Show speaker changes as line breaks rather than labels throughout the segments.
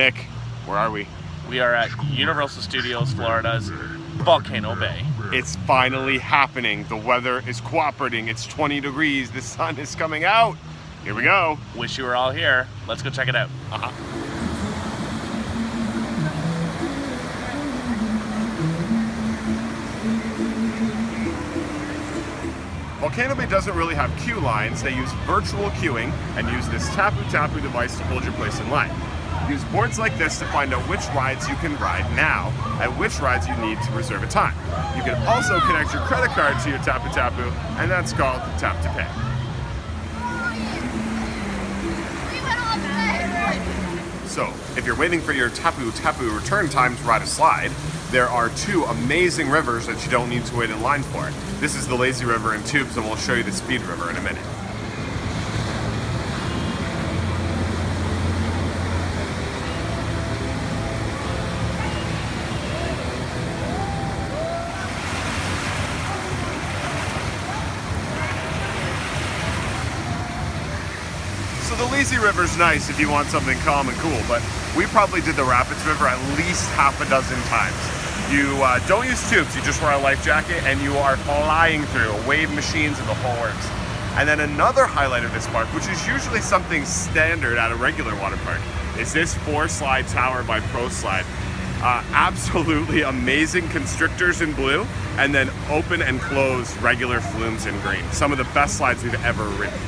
Nick, where are we?
We are at Universal Studios Florida's Volcano Bay.
It's finally happening. The weather is cooperating. It's 20 degrees. The sun is coming out. Here we go.
Wish you were all here. Let's go check it out.
Volcano Bay doesn't really have queue lines. They use virtual queuing and use this tapu device to hold your place in line. Use boards like this to find out which rides you can ride now and which rides you need to reserve a time. You can also connect your credit card to your tapu, and that's called tap to pay. So, if you're waiting for your tapu return time to ride a slide, there are two amazing rivers that you don't need to wait in line for. This is the Lazy River in tubes, and we'll show you the Speed River in a minute. So the Lazy River's nice if you want something calm and cool, but we probably did the Rapids River at least half a dozen times. You don't use tubes, you just wear a life jacket and you are flying through wave machines and the whole works. And then another highlight of this park, which is usually something standard at a regular water park, is this 4-slide tower by Pro Slide. Absolutely amazing constrictors in blue, and then open and closed regular flumes in green. Some of the best slides we've ever ridden.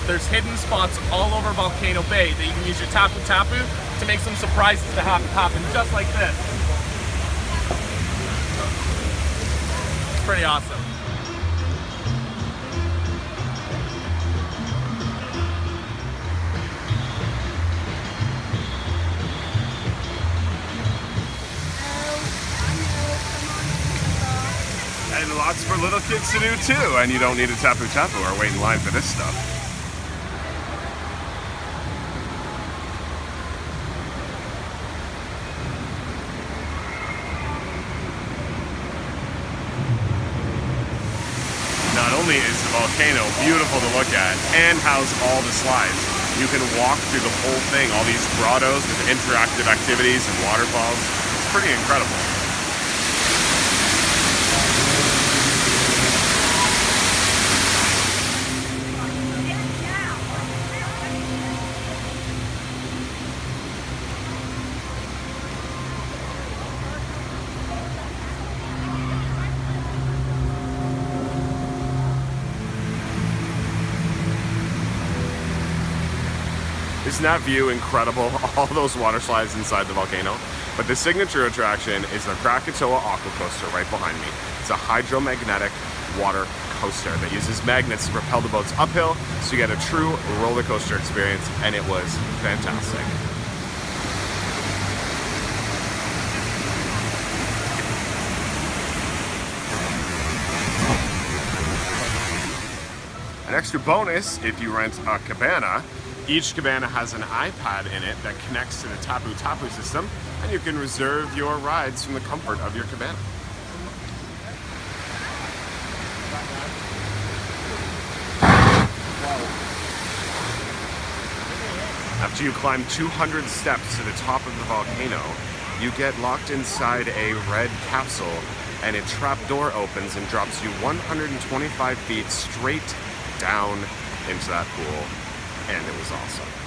There's hidden spots all over Volcano Bay that you can use your tapu to make some surprises to happen just like this. It's pretty awesome.
And lots for little kids to do too, and you don't need a tapu or wait in line for this stuff. Not only is the volcano beautiful to look at and house all the slides, you can walk through the whole thing, all these grottos with interactive activities and waterfalls. It's pretty incredible. Isn't that view incredible? All those water slides inside the volcano. But the signature attraction is the Krakatoa Aqua Coaster right behind me. It's a hydromagnetic water coaster that uses magnets to propel the boats uphill, so you get a true roller coaster experience, and it was fantastic. An extra bonus, if you rent a cabana, each cabana has an iPad in it that connects to the tapu system, and you can reserve your rides from the comfort of your cabana. After you climb 200 steps to the top of the volcano, you get locked inside a red capsule, and a trap door opens and drops you 125 feet straight down into that pool. And it was awesome.